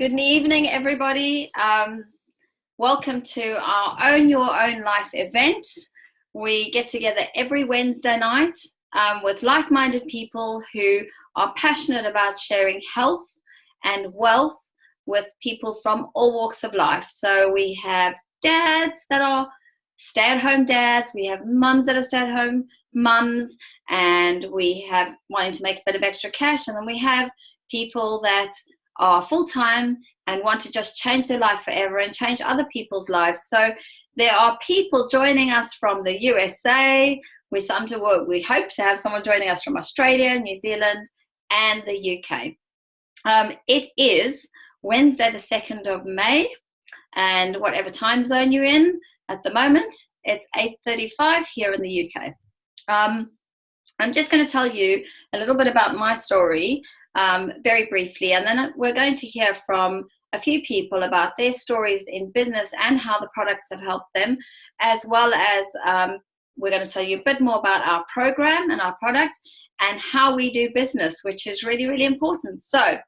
Good evening, everybody. Welcome to our Own Your Own Life event. We get together every Wednesday night with like-minded people who are passionate about sharing health and wealth with people from all walks of life. So we have dads that are stay-at-home dads, we have mums that are stay-at-home mums, and we have wanting to make a bit of extra cash, and then we have people that are full-time and want to just change their life forever and change other people's lives. So there are people joining us from the USA. We hope to have someone joining us from Australia, New Zealand, and the UK. It is Wednesday the 2nd of May, and whatever time zone you're in at the moment, it's 8:35 here in the UK. I'm just going to tell you a little bit about my story very briefly, and then we're going to hear from a few people about their stories in business and how the products have helped them, as well as we're going to tell you a bit more about our program and our product and how we do business, which is really, really important. So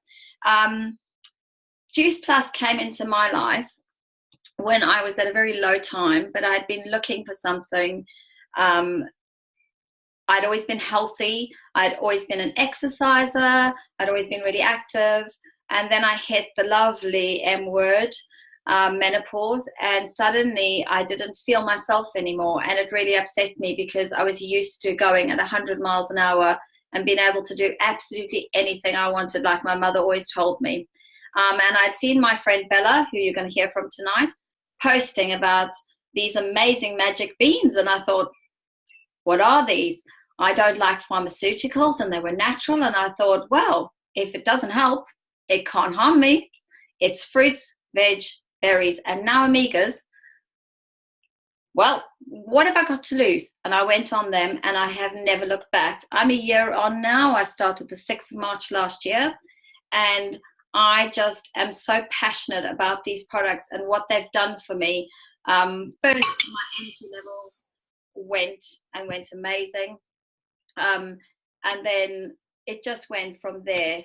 Juice Plus came into my life when I was at a very low time, but I'd been looking for something. I'd always been healthy. I'd always been an exerciser. I'd always been really active. And then I hit the lovely M word, menopause, and suddenly I didn't feel myself anymore. And it really upset me because I was used to going at 100 miles an hour and being able to do absolutely anything I wanted, like my mother always told me. And I'd seen my friend Bella, who you're going to hear from tonight, posting about these amazing magic beans. And I thought, what are these? I don't like pharmaceuticals, and they were natural. And I thought, well, if it doesn't help, it can't harm me. It's fruits, veg, berries, and now omegas. Well, what have I got to lose? And I went on them, and I have never looked back. I'm a year on now. I started the 6th of March last year, and I just am so passionate about these products and what they've done for me. First, my energy levels went amazing, and then it just went from there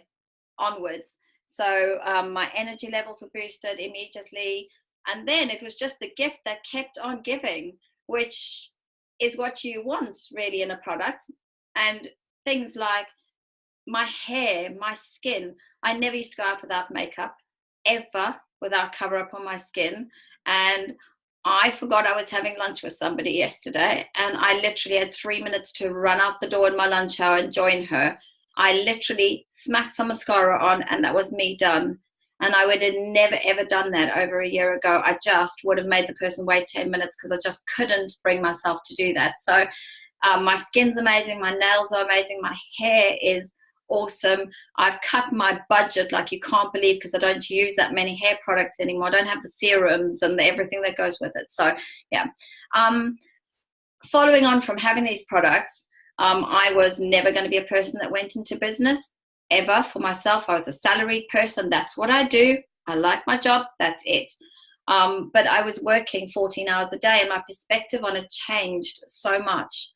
onwards. So my energy levels were boosted immediately, and then it was just the gift that kept on giving, which is what you want really in a product. And things like my hair, my skin. I never used to go out without makeup, ever, without cover up on my skin. And I forgot I was having lunch with somebody yesterday, and I literally had 3 minutes to run out the door in my lunch hour and join her. I literally smacked some mascara on, and that was me done. And I would have never, ever done that over a year ago. I just would have made the person wait 10 minutes because I just couldn't bring myself to do that. So my skin's amazing. My nails are amazing. My hair is awesome. I've cut my budget like you can't believe because I don't use that many hair products anymore. I don't have the serums and everything that goes with it. So yeah. Following on from having these products, I was never going to be a person that went into business ever for myself. I was a salaried person. That's what I do. I like my job. That's it. But I was working 14 hours a day, and my perspective on it changed so much.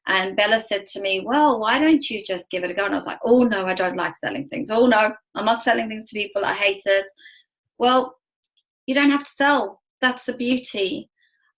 And Bella said to me, well, why don't you just give it a go? And I was like, oh, no, I don't like selling things. Oh, no, I'm not selling things to people. I hate it. Well, you don't have to sell. That's the beauty.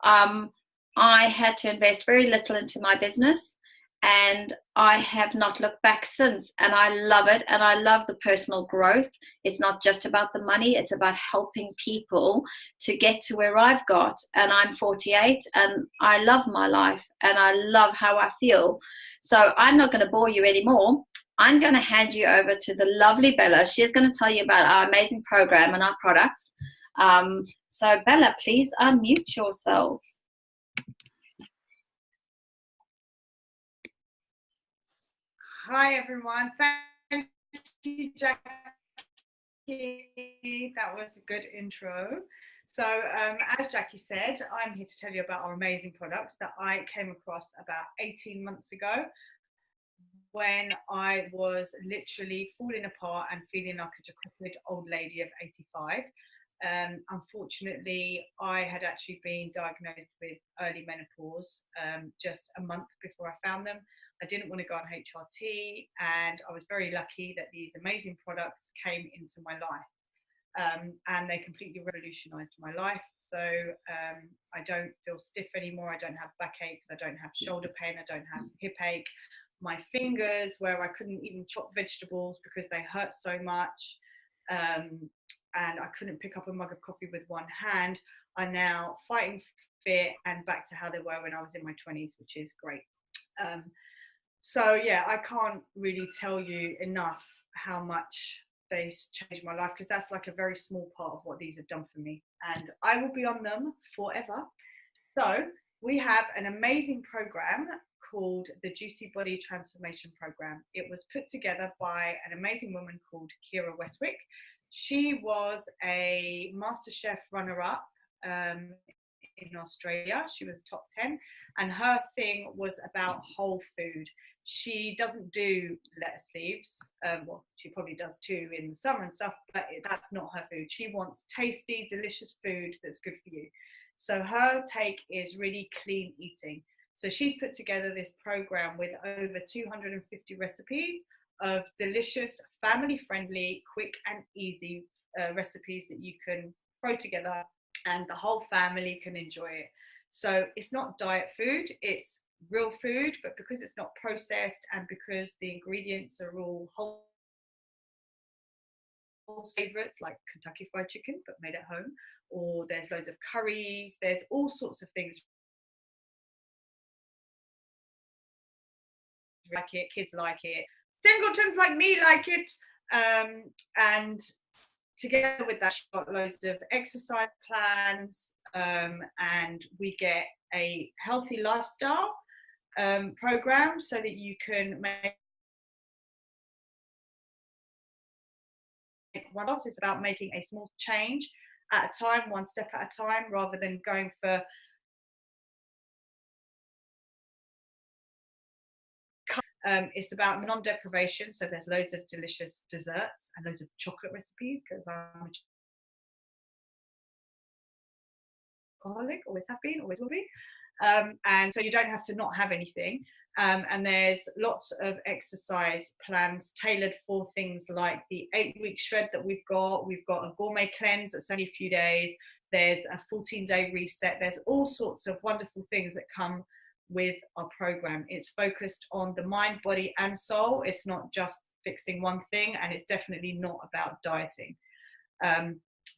I had to invest very little into my business, and I have not looked back since. And I love it. And I love the personal growth. It's not just about the money. It's about helping people to get to where I've got. And I'm 48, and I love my life, and I love how I feel. So I'm not going to bore you anymore. I'm going to hand you over to the lovely Bella. She is going to tell you about our amazing program and our products. So Bella, please unmute yourself. Hi everyone, thank you Jackie, that was a good intro. So as Jackie said, I'm here to tell you about our amazing products that I came across about 18 months ago when I was literally falling apart and feeling like a decrepit old lady of 85. Unfortunately, I had actually been diagnosed with early menopause just a month before I found them. I didn't want to go on HRT, and I was very lucky that these amazing products came into my life. and they completely revolutionized my life. So I don't feel stiff anymore. I don't have backaches. I don't have shoulder pain. I don't have hip ache. My fingers, where I couldn't even chop vegetables because they hurt so much, and I couldn't pick up a mug of coffee with one hand, are now fighting fit and back to how they were when I was in my 20s, which is great. So yeah, I can't really tell you enough how much they changed my life, because that's like a very small part of what these have done for me, and I will be on them forever. So we have an amazing program called the Juicy Body Transformation Program. It was put together by an amazing woman called Kira Westwick. She was a MasterChef runner-up in Australia. She was top 10, and her thing was about whole food. She doesn't do lettuce leaves. Well, she probably does too in the summer and stuff, but that's not her food. She wants tasty, delicious food that's good for you. So her take is really clean eating. So she's put together this program with over 250 recipes of delicious, family-friendly, quick and easy recipes that you can throw together and the whole family can enjoy it. So it's not diet food, it's real food, but because it's not processed and because the ingredients are all whole favorites like Kentucky Fried Chicken but made at home, or there's loads of curries, there's all sorts of things like it, kids like it, singletons like me like it, and together with that, she's got loads of exercise plans, and we get a healthy lifestyle program so that you can make one else. It's about making a small change at a time, one step at a time, rather than going for it's about non-deprivation. So there's loads of delicious desserts and loads of chocolate recipes, because I'm a alcoholic, always have been, always will be. And so you don't have to not have anything. And there's lots of exercise plans tailored for things like the 8-week shred that we've got. We've got a gourmet cleanse that's only a few days. There's a 14-day reset. There's all sorts of wonderful things that come with our program. It's focused on the mind, body, and soul. It's not just fixing one thing, and it's definitely not about dieting.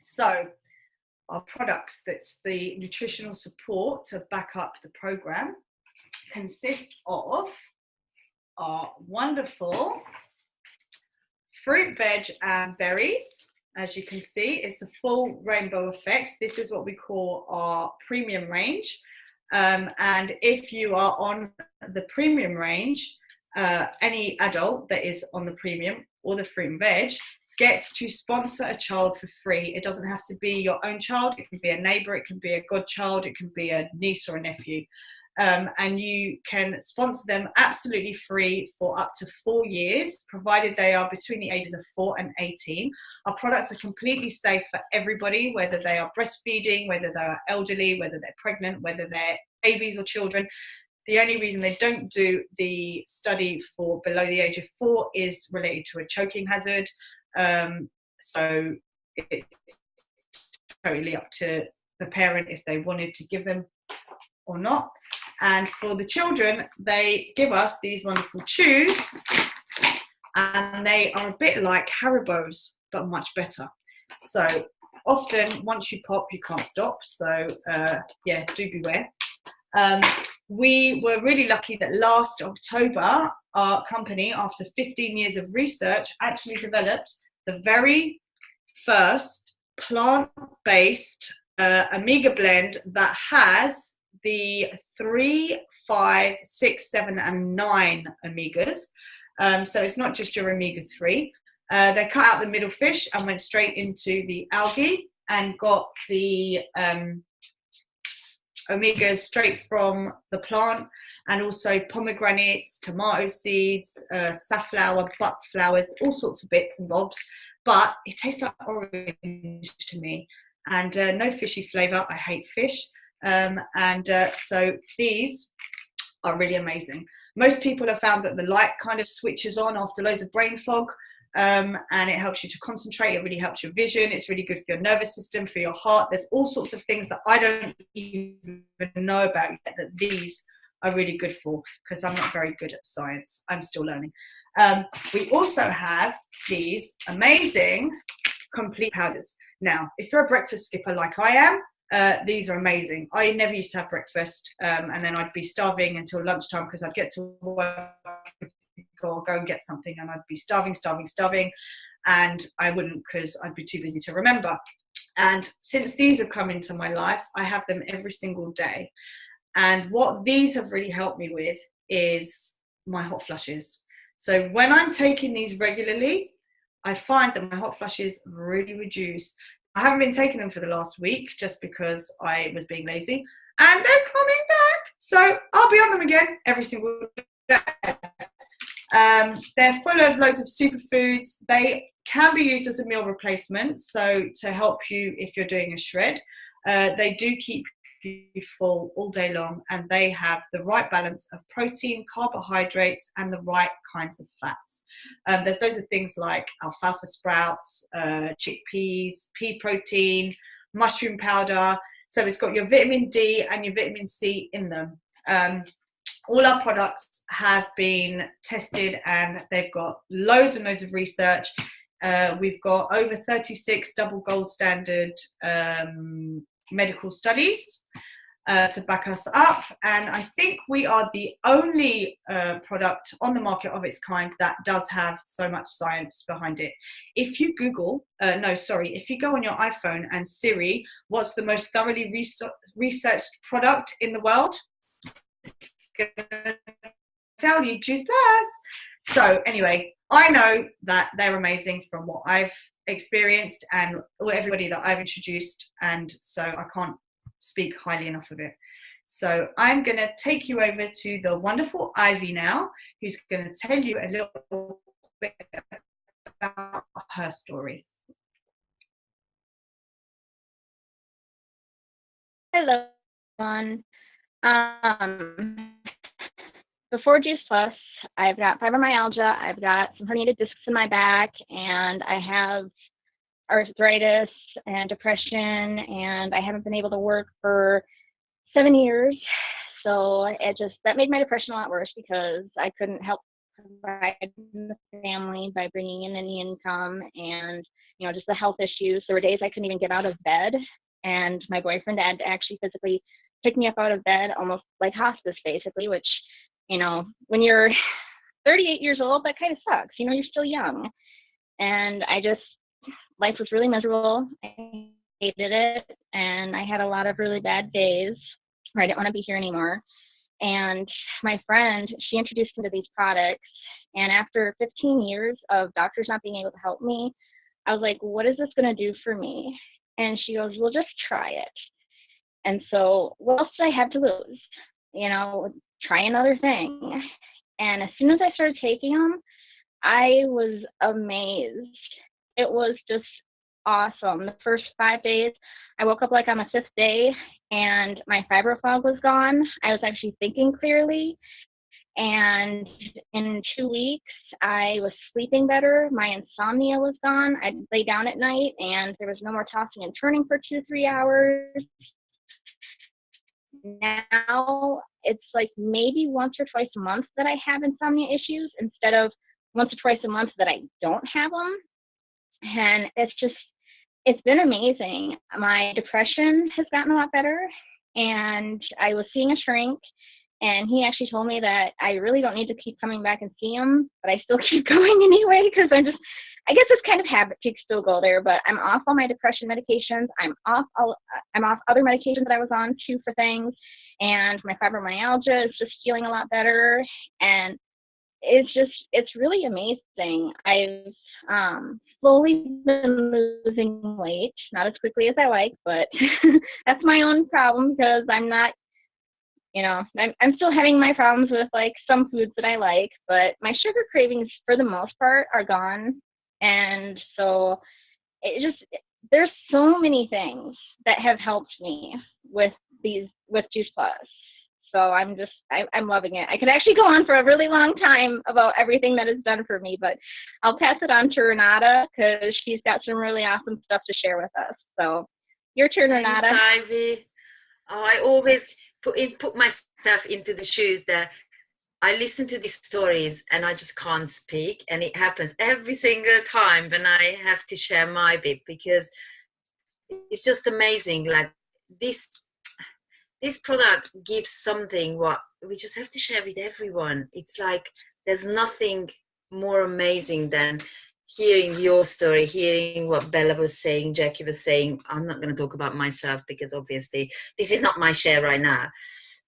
So our products, that's the nutritional support to back up the program, consist of our wonderful fruit, veg, and berries. As you can see, it's a full rainbow effect. This is what we call our premium range. And if you are on the premium range, any adult that is on the premium or the fruit and veg gets to sponsor a child for free. It doesn't have to be your own child. It can be a neighbor, it can be a godchild, it can be a niece or a nephew. And you can sponsor them absolutely free for up to 4 years, provided they are between the ages of 4 and 18. Our products are completely safe for everybody, whether they are breastfeeding, whether they are elderly, whether they're pregnant, whether they're babies or children. The only reason they don't do the study for below the age of 4 is related to a choking hazard. So it's totally up to the parent if they wanted to give them or not. And for the children, they give us these wonderful chews, and they are a bit like Haribo's, but much better. So often, once you pop, you can't stop. So yeah, do beware. We were really lucky that last October, our company, after 15 years of research, actually developed the very first plant-based Omega blend that has the 3, 5, 6, 7, and 9 omegas. So it's not just your omega-3. They cut out the middle fish and went straight into the algae and got the omegas straight from the plant, and also pomegranates, tomato seeds, safflower, buck flowers, all sorts of bits and bobs. But it tastes like orange to me, and no fishy flavour. I hate fish. So these are really amazing. Most people have found that the light kind of switches on after loads of brain fog. and it helps you to concentrate. It really helps your vision. It's really good for your nervous system, for your heart. There's all sorts of things that I don't even know about yet that these are really good for, because I'm not very good at science. I'm still learning. We also have these amazing complete powders. Now, if you're a breakfast skipper like I am, these are amazing. I never used to have breakfast, and then I'd be starving until lunchtime because I'd get to work or go and get something, and I'd be starving, and I wouldn't, because I'd be too busy to remember. And since these have come into my life, I have them every single day. And what these have really helped me with is my hot flushes. So when I'm taking these regularly, I find that my hot flushes really reduce. I haven't been taking them for the last week just because I was being lazy, and they're coming back. So I'll be on them again every single day. They're full of loads of superfoods. They can be used as a meal replacement, so to help you if you're doing a shred. They do keep you full all day long, and they have the right balance of protein, carbohydrates, and the right kinds of fats. There's loads of things like alfalfa sprouts, chickpeas, pea protein, mushroom powder. So it's got your vitamin D and your vitamin C in them. All our products have been tested, and they've got loads and loads of research. We've got over 36 double gold standard medical studies to back us up, and I think we are the only product on the market of its kind that does have so much science behind it. If you Google, if you go on your iPhone and Siri, what's the most thoroughly researched product in the world? It's gonna tell you Juice Plus. So anyway, I know that they're amazing from what I've experienced and everybody that I've introduced, and so I can't speak highly enough of it. So I'm going to take you over to the wonderful Ivy now, who's going to tell you a little bit about her story. Hello, everyone. Before Juice Plus, I've got fibromyalgia, I've got some herniated discs in my back, and I have arthritis and depression, and I haven't been able to work for 7 years. So that made my depression a lot worse because I couldn't help provide the family by bringing in any income, and just the health issues. There were days I couldn't even get out of bed, and my boyfriend had to actually physically pick me up out of bed, almost like hospice basically, which when you're 38 years old, that kind of sucks. You're still young, and life was really miserable. I hated it, and I had a lot of really bad days where I didn't want to be here anymore. And my friend, she introduced me to these products, and after 15 years of doctors not being able to help me, I was like, what is this going to do for me? And she goes, well, just try it. And so what else did I have to lose? Try another thing. And as soon as I started taking them, I was amazed. It was just awesome. The first 5 days, I woke up like on the 5th day, and my fibro fog was gone. I was actually thinking clearly. And in 2 weeks, I was sleeping better. My insomnia was gone. I'd lay down at night, and there was no more tossing and turning for 2-3 hours. Now it's like maybe once or twice a month that I have insomnia issues instead of once or twice a month that I don't have them. And it's been amazing. My depression has gotten a lot better, and I was seeing a shrink, and he actually told me that I really don't need to keep coming back and see him, but I still keep going anyway, because I guess it's kind of habit to still go there. But I'm off all my depression medications. I'm off other medications that I was on too for things, and my fibromyalgia is just healing a lot better, and it's really amazing. I've slowly been losing weight, not as quickly as I like, but that's my own problem because I'm not, I'm still having my problems with like some foods that I like, but my sugar cravings for the most part are gone. And so there's so many things that have helped me with Juice Plus. So I'm loving it. I could actually go on for a really long time about everything that it's done for me, but I'll pass it on to Renata because she's got some really awesome stuff to share with us. So your turn, Renata. Thanks, Ivy. I always put myself into the shoes that I listen to these stories and I just can't speak, and it happens every single time when I have to share my bit, because it's just amazing. Like this product gives something what we just have to share with everyone. It's like there's nothing more amazing than hearing your story, hearing what Bella was saying, Jackie was saying. I'm not going to talk about myself because obviously this is not my share right now.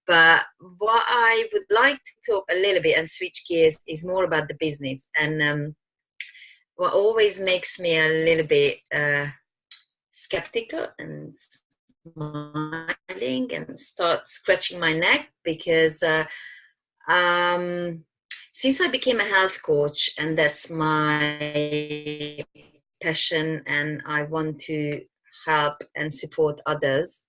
But what I would like to talk a little bit and switch gears is more about the business. And what always makes me a little bit skeptical and smiling and start scratching my neck, because since I became a health coach, and that's my passion, and I want to help and support others,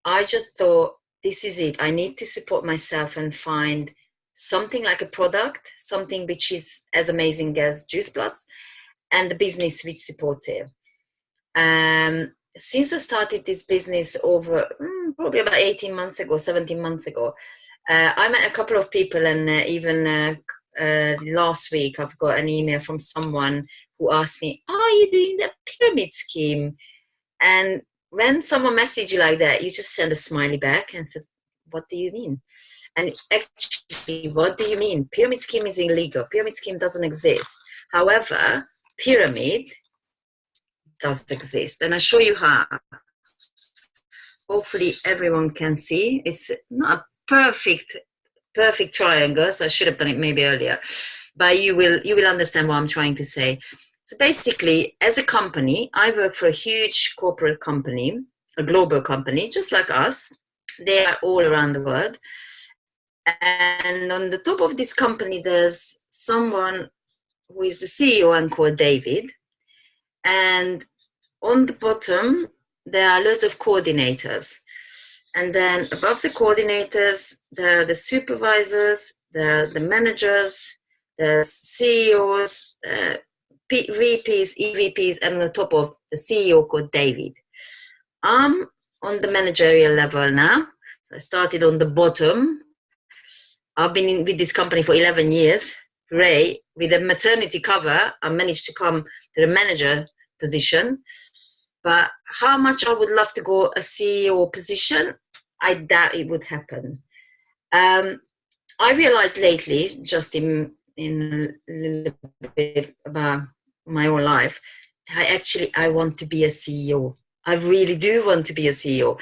I just thought, this is it. I need to support myself and find something like a product, something which is as amazing as Juice Plus, and the business which supports it. Since I started this business over probably about 18 months ago, 17 months ago, I met a couple of people, and even last week I've got an email from someone who asked me, are you doing the pyramid scheme? And when someone messages you like that, you just send a smiley back and said, what do you mean? And actually, what do you mean? Pyramid scheme is illegal. Pyramid scheme doesn't exist. However, pyramid does exist. And I'll show you how. Hopefully everyone can see. It's not a perfect triangle, so I should have done it maybe earlier. But you will understand what I'm trying to say. So basically, as a company, I work for a huge corporate company, a global company, just like us. They are all around the world. And on the top of this company, there's someone who is the CEO and called David. And on the bottom, there are loads of coordinators. And then above the coordinators, there are the supervisors, there are the managers, the CEOs, VPs, EVPs, and on the top of the CEO called David. I'm on the managerial level now. So I started on the bottom. I've been with this company for 11 years. Ray, with a maternity cover, I managed to come to the manager position. But how much I would love to go a CEO position, I doubt it would happen. I realized lately, just in a little bit about my own life, I want to be a CEO. I really do want to be a CEO.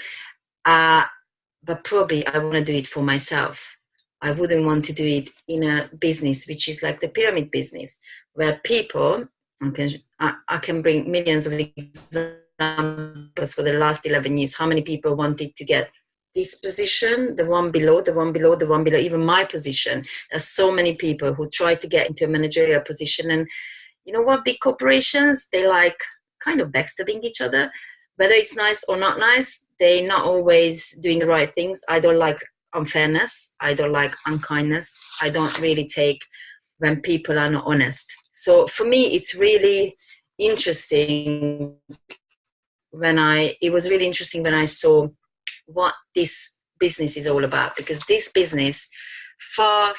But probably I want to do it for myself. I wouldn't want to do it in a business which is like the pyramid business, where people, I can bring millions of examples for the last 11 years. How many people wanted to get this position, the one below, the one below, the one below, even my position. There's so many people who try to get into a managerial position. And you know what, big corporations, they like kind of backstabbing each other. Whether it's nice or not nice, they're not always doing the right things. I don't like unfairness. I don't like unkindness. I don't really take when people are not honest. So for me, it's really interesting it was really interesting when I saw what this business is all about, because this business, far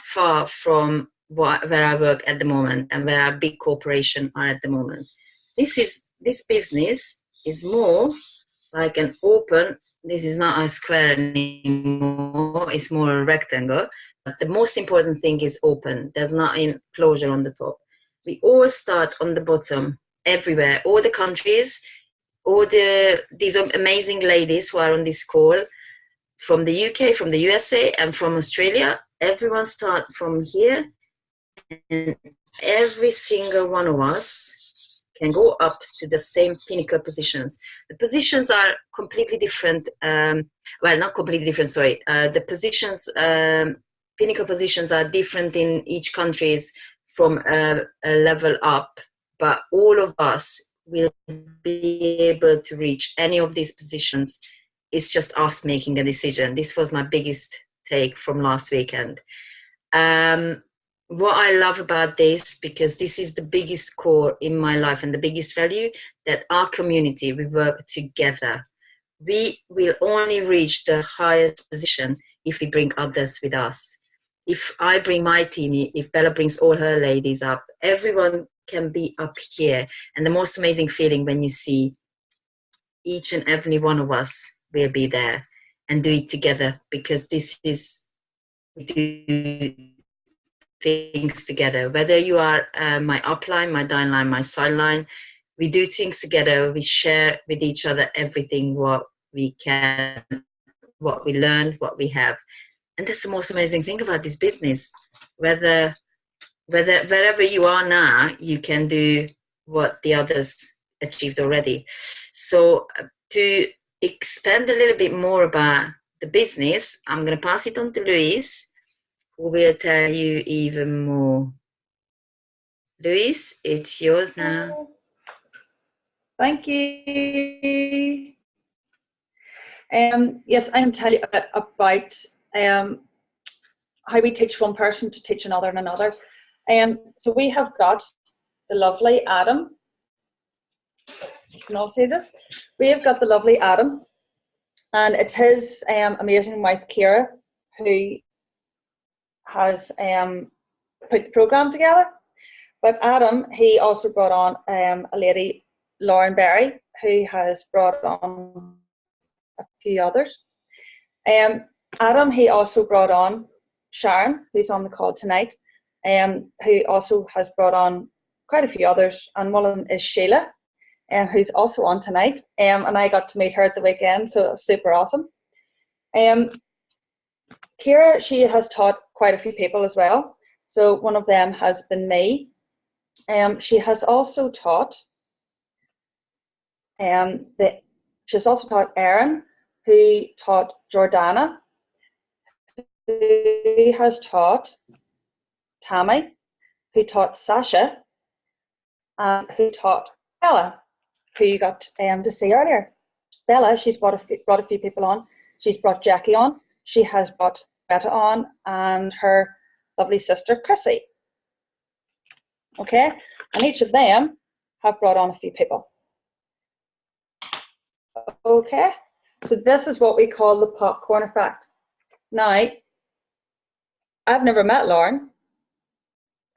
from where I work at the moment and where our big corporations are at the moment. This business is more like an open, this is not a square anymore, it's more a rectangle. But the most important thing is open. There's not enclosure on the top. We all start on the bottom, everywhere, all the countries, these amazing ladies who are on this call, from the UK, from the USA, and from Australia. Everyone start from here, and every single one of us can go up to the same pinnacle positions. The positions are completely different. Well, not completely different, sorry. The positions, pinnacle positions are different in each countries from a level up, but all of us will be able to reach any of these positions. It's just us making a decision. This was my biggest take from last weekend. What I love about this, because this is the biggest core in my life and the biggest value, that our community, we work together. We will only reach the highest position if we bring others with us. If I bring my team, if Bella brings all her ladies up, everyone can be up here. And the most amazing feeling when you see each and every one of us will be there and do it together, because this is, we do things together. Whether you are my upline, my downline, my sideline, we do things together. We share with each other everything what we can, what we learn, what we have. And that's the most amazing thing about this business. Wherever you are now, you can do what the others achieved already. So to expand a little bit more about the business, I'm going to pass it on to Louise, who will tell you even more. Louise, it's yours now. Thank you. Yes, I'm telling you a bit about how we teach one person to teach another and another. So we have got the lovely Adam. You can all see this. We have got the lovely Adam, and it's his amazing wife Kira who has put the program together. But Adam, he also brought on a lady, Lauren Berry, who has brought on a few others. Adam, he also brought on Sharon, who's on the call tonight, who also has brought on quite a few others, and one of them is Sheila, who's also on tonight, and I got to meet her at the weekend, so it was super awesome. Kira, she has taught quite a few people as well, so one of them has been me. She has also taught she's also taught Erin, who taught Jordana, who has taught Tammy, who taught Sasha, and who taught Bella, who you got to see earlier. Bella, she's brought a few people on. She's brought Jackie on. She has brought Betta on, and her lovely sister Chrissy. Okay, and each of them have brought on a few people. Okay, so this is what we call the popcorn effect. Now, I've never met Lauren,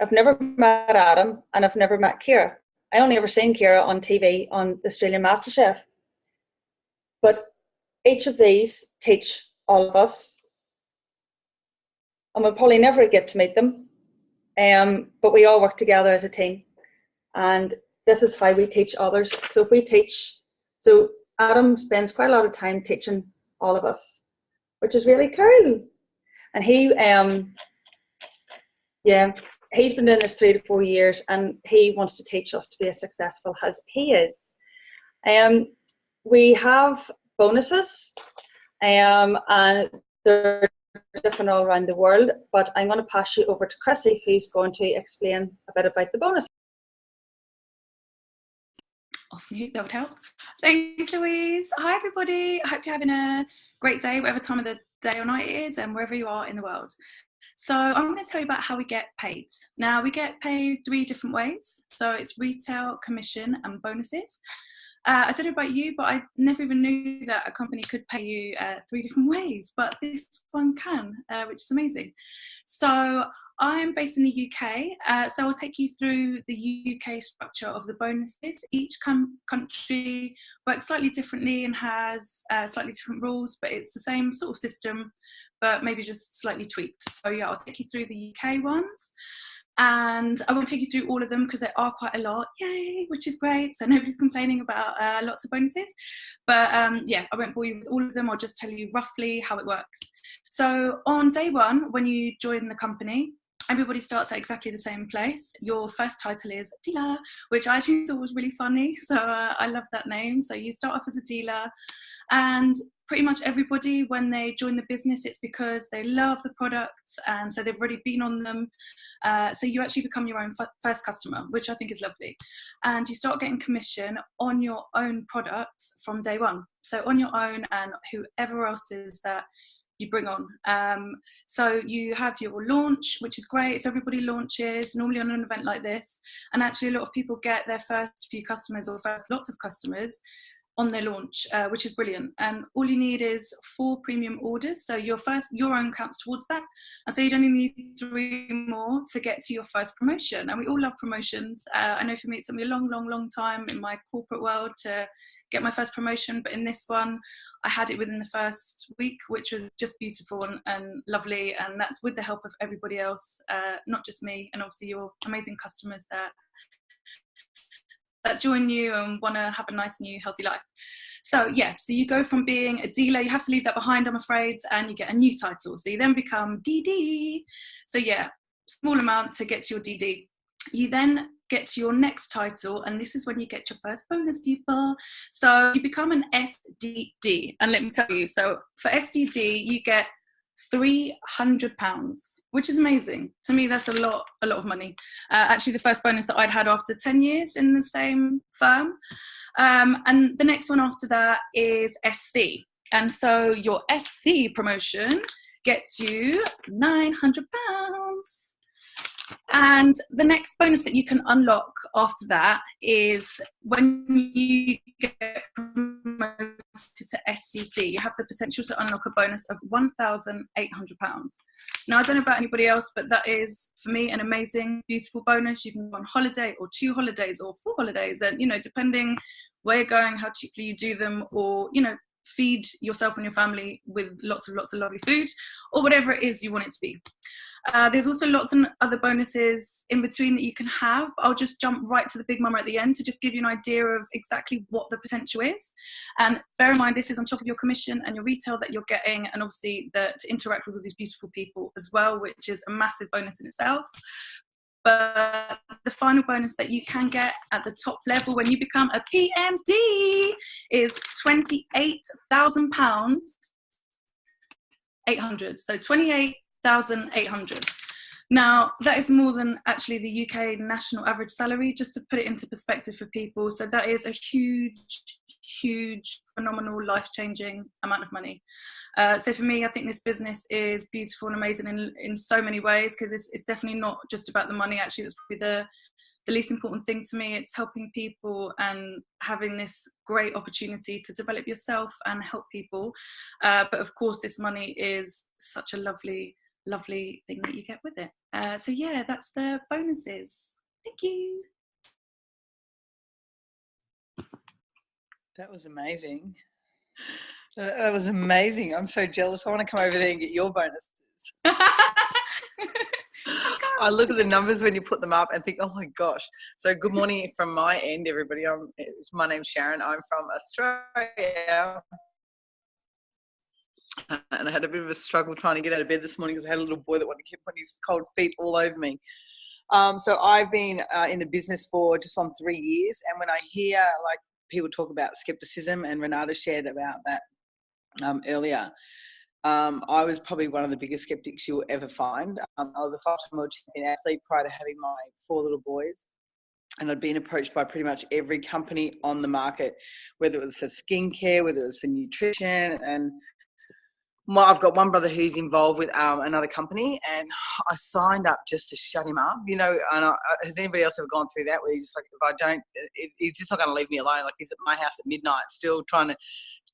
I've never met Adam, and I've never met Kira. I only ever seen Kira on TV on the Australian MasterChef. But each of these teach all of us, and we'll probably never get to meet them, but we all work together as a team, and this is how we teach others. So if we teach, so Adam spends quite a lot of time teaching all of us, which is really cool. And he, he's been doing this 3 to 4 years, and he wants to teach us to be as successful as he is. We have bonuses, and they're different all around the world, but I'm going to pass you over to Chrissy, who's going to explain a bit about the bonus. Off mute, that would help. Thanks, Louise. Hi, everybody. I hope you're having a great day, whatever time of the day or night it is, and wherever you are in the world. So I'm going to tell you about how we get paid. Now, we get paid 3 different ways. So it's retail, commission, and bonuses. I don't know about you, but I never even knew that a company could pay you 3 different ways, but this one can, which is amazing. So I'm based in the UK, so I'll take you through the UK structure of the bonuses. Each country works slightly differently and has slightly different rules, but it's the same sort of system, but maybe just slightly tweaked. So yeah, I'll take you through the UK ones. And I won't take you through all of them because there are quite a lot, yay, which is great. So nobody's complaining about lots of bonuses. But yeah, I won't bore you with all of them. I'll just tell you roughly how it works. So on day one, when you join the company, everybody starts at exactly the same place. Your first title is dealer, which I actually thought was really funny. So I love that name. So you start off as a dealer, and pretty much everybody, when they join the business, it's because they love the products, and so they've already been on them. So you actually become your own first customer, which I think is lovely. And you start getting commission on your own products from day one. So on your own, and whoever else is that you bring on. So you have your launch, which is great. So everybody launches normally on an event like this, and actually a lot of people get their first few customers or first lots of customers on their launch, which is brilliant. And all you need is 4 premium orders. So your own counts towards that. And so you'd only need 3 more to get to your first promotion. And we all love promotions. I know for me, it took me a long time in my corporate world to get my first promotion. But in this one, I had it within the first week, which was just beautiful and lovely. And that's with the help of everybody else, not just me, and obviously your amazing customers that join you and want to have a nice new healthy life. So yeah, so you go from being a dealer, you have to leave that behind, I'm afraid, and you get a new title. So you then become DD. So yeah, small amount to get to your DD. You then get to your next title, and this is when you get your first bonus, people. So you become an SDD, and let me tell you, so for SDD you get £300, which is amazing. To me, that's a lot of money. Actually, the first bonus that I'd had after 10 years in the same firm. And the next one after that is SC. And so your SC promotion gets you £900. And the next bonus that you can unlock after that is when you get promoted to SCC, you have the potential to unlock a bonus of £1,800. Now, I don't know about anybody else, but that is, for me, an amazing, beautiful bonus. You can go on holiday or 2 holidays or 4 holidays. And, depending where you're going, how cheaply you do them, or, feed yourself and your family with lots of lovely food, or whatever it is you want it to be. There's also lots of other bonuses in between that you can have, but I'll just jump right to the big mama at the end to just give you an idea of exactly what the potential is. And bear in mind, this is on top of your commission and your retail that you're getting, and obviously to interact with all these beautiful people as well, which is a massive bonus in itself. But the final bonus that you can get at the top level when you become a PMD is £28,000, 800. So 28,800. Now, that is more than actually the UK national average salary, just to put it into perspective for people. So that is a huge, phenomenal, life-changing amount of money. So for me, I think this business is beautiful and amazing in so many ways, because it's definitely not just about the money. Actually, that's probably the least important thing to me. It's helping people and having this great opportunity to develop yourself and help people. But of course, this money is such a lovely thing that you get with it. So yeah, that's the bonuses. Thank you. That was amazing. That was amazing. I'm so jealous. I want to come over there and get your bonuses. I look at the numbers when you put them up and think, oh my gosh. So good morning from my end, everybody. My name's Sharon. I'm from Australia. And I had a bit of a struggle trying to get out of bed this morning because I had a little boy that wanted to keep putting his cold feet all over me. So I've been in the business for just on 3 years. And when I hear like people talk about skepticism, and Renata shared about that earlier, I was probably one of the biggest skeptics you'll ever find. I was a 5-time world champion athlete prior to having my 4 little boys. And I'd been approached by pretty much every company on the market, whether it was for skincare, whether it was for nutrition. And I've got one brother who's involved with another company, and I signed up just to shut him up, And has anybody else ever gone through that where you're just like, if I don't, he's just not going to leave me alone. Like, he's at my house at midnight still trying to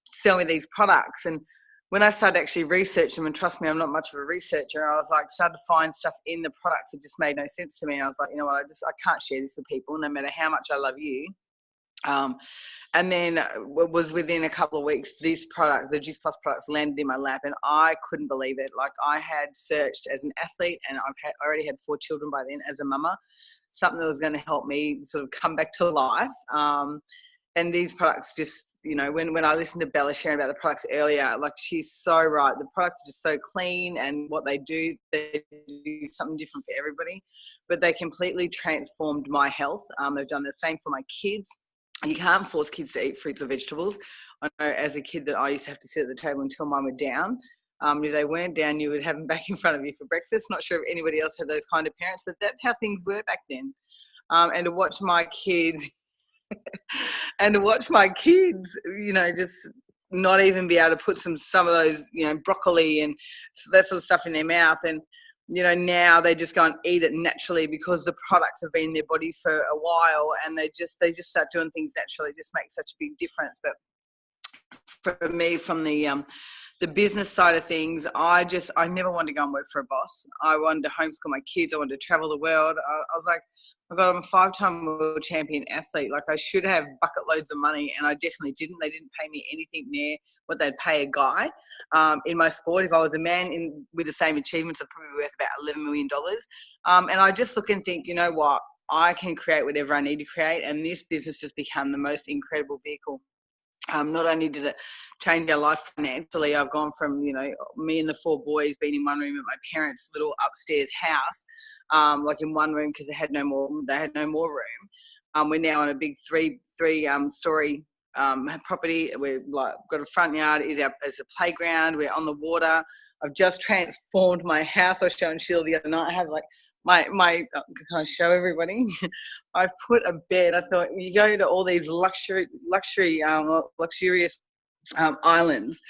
sell me these products. And when I started actually researching them, and trust me, I'm not much of a researcher, I was like, started to find stuff in the products that just made no sense to me. I was like, you know what, I can't share this with people, no matter how much I love you. And then it was within a couple of weeks, this product, the Juice Plus products, landed in my lap, and I couldn't believe it. Like, I had searched as an athlete, and I already had 4 children by then as a mama, something that was going to help me sort of come back to life. And these products just, when I listened to Bella sharing about the products earlier, like, she's so right. The products are just so clean, and what they do something different for everybody, but they completely transformed my health. They've done the same for my kids. You can't force kids to eat fruits or vegetables. I know as a kid that I used to have to sit at the table until mine were down. If they weren't down, you would have them back in front of you for breakfast. Not sure if anybody else had those kind of parents, but that's how things were back then. And to watch my kids, just not even be able to put some of those, you know, broccoli and that sort of stuff in their mouth. And, you know, now they just go and eat it naturally because the products have been in their bodies for a while, and they just start doing things naturally. It just makes such a big difference. But for me, from the business side of things, I never wanted to go and work for a boss. I wanted to homeschool my kids. I wanted to travel the world. I was like, oh God, I'm a 5-time world champion athlete. Like, I should have bucket loads of money, and I definitely didn't. They didn't pay me anything near what they'd pay a guy in my sport. If I was a man with the same achievements, I'd probably be worth about $11 million. And I just look and think, you know what, I can create whatever I need to create, and this business just become the most incredible vehicle. Not only did it change our life financially, I've gone from, you know, me and the 4 boys being in one room at my parents' little upstairs house, like in one room because they had no more room. We're now on a big three story property. We've like got a front yard, is a playground. We're on the water. I've just transformed my house. I was showing Sheila the other night. I have like my can I show everybody? I've put a bed. I thought, you go to all these luxurious islands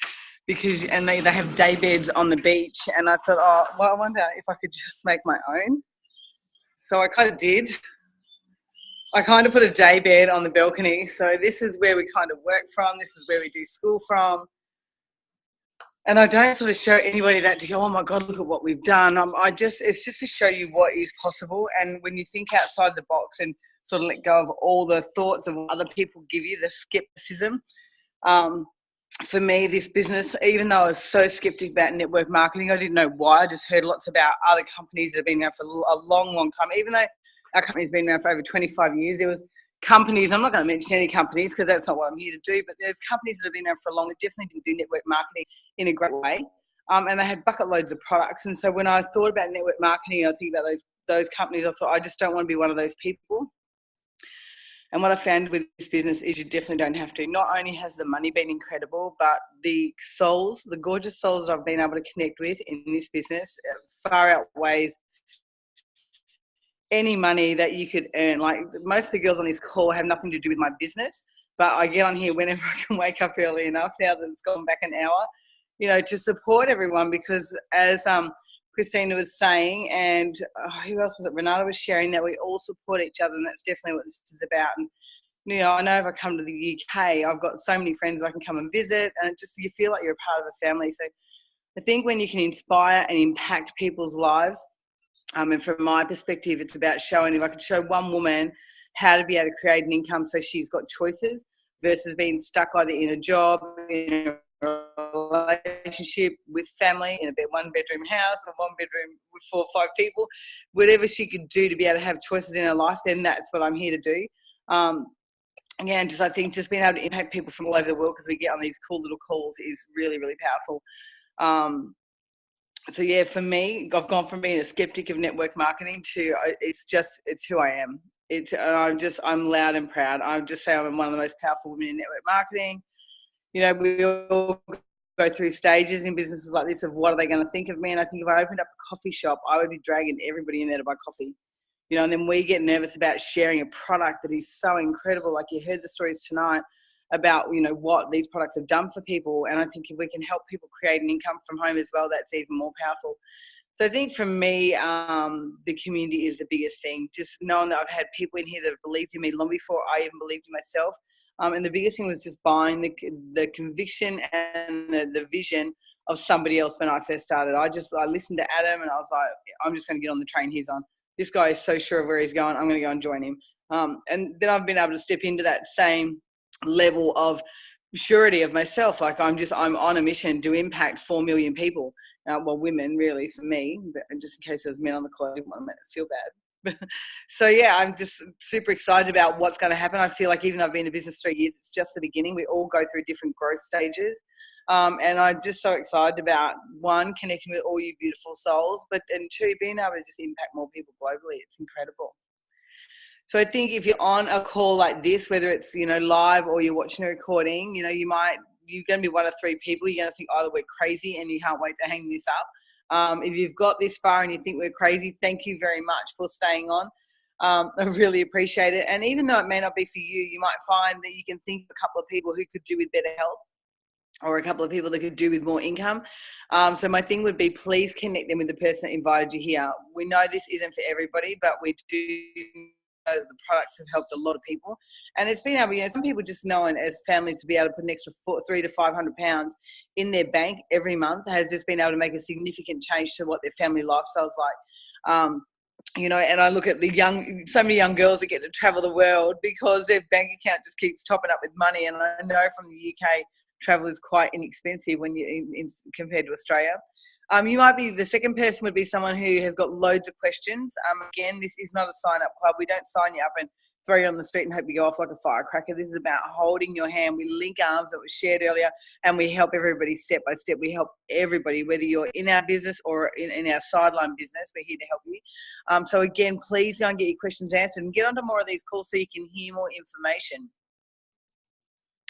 and they have day beds on the beach, and I thought, oh well, I wonder if I could just make my own. So I kind of did. I kind of put a day bed on the balcony. So this is where we kind of work from. This is where we do school from. And I don't sort of show anybody that to go, oh my God, look at what we've done. It's just to show you what is possible. And when you think outside the box and sort of let go of all the thoughts of what other people give you, the skepticism. For me, this business, even though I was so skeptic about network marketing, I didn't know why. I just heard lots about other companies that have been around for a long, long time. Even though our company's been around for over 25 years, there was companies, I'm not going to mention any companies because that's not what I'm here to do, but there's companies that have been around for a long, that definitely didn't do network marketing in a great way. And they had bucket loads of products. And so when I thought about network marketing, I think about those companies, I thought, I just don't want to be one of those people. And what I found with this business is you definitely don't have to. Not only has the money been incredible, but the souls, the gorgeous souls that I've been able to connect with in this business far outweighs any money that you could earn. Like, most of the girls on this call have nothing to do with my business, but I get on here whenever I can wake up early enough, now that it's gone back an hour, you know, to support everyone. Because as Christina was saying, and who else was it? Renata was sharing, that we all support each other, and that's definitely what this is about. And, you know, I know if I come to the UK, I've got so many friends I can come and visit, and it just, you feel like you're a part of a family. So I think when you can inspire and impact people's lives, and from my perspective, it's about showing, if I could show one woman how to be able to create an income so she's got choices versus being stuck either in a job, in a relationship, with family, in a one-bedroom house, or one bedroom with 4 or 5 people, whatever she could do to be able to have choices in her life, then that's what I'm here to do. Again, I think just being able to impact people from all over the world, because we get on these cool little calls, is really, really powerful. So yeah, for me, I've gone from being a skeptic of network marketing to it's who I am. I'm loud and proud. I just say I'm one of the most powerful women in network marketing. You know, we all go through stages in businesses like this of what are they going to think of me. And I think if I opened up a coffee shop, I would be dragging everybody in there to buy coffee. You know, and then we get nervous about sharing a product that is so incredible. Like, you heard the stories tonight about, you know, what these products have done for people. And I think if we can help people create an income from home as well, that's even more powerful. So I think for me, the community is the biggest thing. Just knowing that I've had people in here that have believed in me long before I even believed in myself. And the biggest thing was just buying the conviction and the vision of somebody else when I first started. I listened to Adam, and I was like, I'm just going to get on the train he's on. This guy is so sure of where he's going. I'm going to go and join him. And then I've been able to step into that same level of surety of myself. Like, I'm on a mission to impact 4 million people. Well, women really, for me, but just in case there's men on the call, I didn't want to feel bad. So yeah, I'm just super excited about what's going to happen. I feel like even though I've been in the business 3 years, it's just the beginning. We all go through different growth stages. And I'm just so excited about, 1, connecting with all you beautiful souls, and 2, being able to just impact more people globally. It's incredible. So I think if you're on a call like this, whether it's, you know, live or you're watching a recording, you know, you're going to be one of 3 people. You're going to think either we're crazy and you can't wait to hang this up. If you've got this far and you think we're crazy, thank you very much for staying on. I really appreciate it. And even though it may not be for you, you might find that you can think of a couple of people who could do with better health. or a couple of people that could do with more income. So my thing would be, please connect them with the person that invited you here. We know this isn't for everybody, but we do know that the products have helped a lot of people. And it's been able, some people just knowing as families to be able to put an extra £300 to £500 in their bank every month has just been able to make a significant change to what their family lifestyle's like. And I look at so many young girls that get to travel the world because their bank account just keeps topping up with money. And I know from the UK, travel is quite inexpensive when compared to Australia. The second person would be someone who has got loads of questions. Again, this is not a sign-up club. We don't sign you up and throw you on the street and hope you go off like a firecracker. This is about holding your hand. We link arms, that was shared earlier, and we help everybody step by step. We help everybody, whether you're in our business or in our sideline business. We're here to help you. So again, please go and get your questions answered and get onto more of these calls so you can hear more information.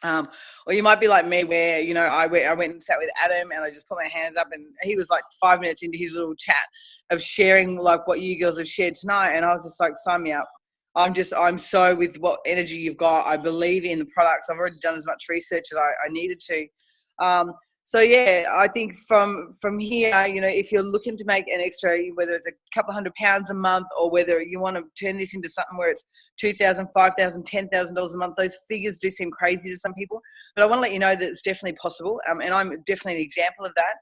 Or you might be like me where, I went and sat with Adam and I just put my hands up and he was like 5 minutes into his little chat of sharing like what you girls have shared tonight. And I was just like, sign me up. I'm so with what energy you've got. I believe in the products. I've already done as much research as I needed to. So yeah, I think from here, if you're looking to make an extra, whether it's a couple £100 a month or whether you want to turn this into something where it's $2,000, $5,000, $10,000 a month, those figures do seem crazy to some people. But I want to let you know that it's definitely possible, and I'm definitely an example of that.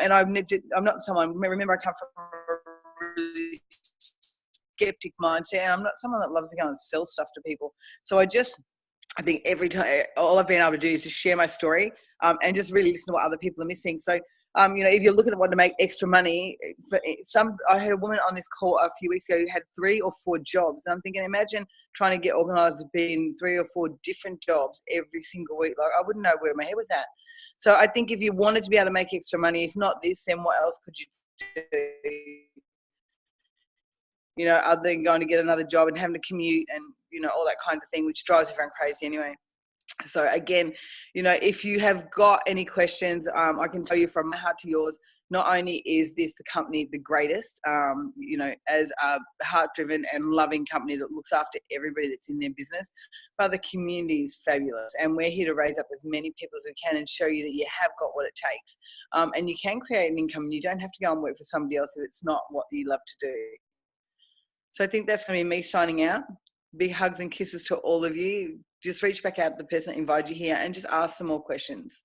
And I'm not someone. Remember, I come from a really skeptic mindset, and I'm not someone that loves to go and sell stuff to people. So I think every time, all I've been able to do is just share my story and just really listen to what other people are missing. So, if you're looking at wanting to make extra money, I had a woman on this call a few weeks ago who had 3 or 4 jobs. And I'm thinking, imagine trying to get organised being 3 or 4 different jobs every single week. Like, I wouldn't know where my head was at. So I think if you wanted to be able to make extra money, if not this, then what else could you do? Other than going to get another job and having to commute and, all that kind of thing, which drives everyone crazy anyway. So again, if you have got any questions, I can tell you from my heart to yours, not only is this the company the greatest, as a heart-driven and loving company that looks after everybody that's in their business, but the community is fabulous. And we're here to raise up as many people as we can and show you that you have got what it takes. And you can create an income and you don't have to go and work for somebody else if it's not what you love to do. So I think that's going to be me signing out. Big hugs and kisses to all of you. Just reach back out to the person that invited you here and just ask some more questions.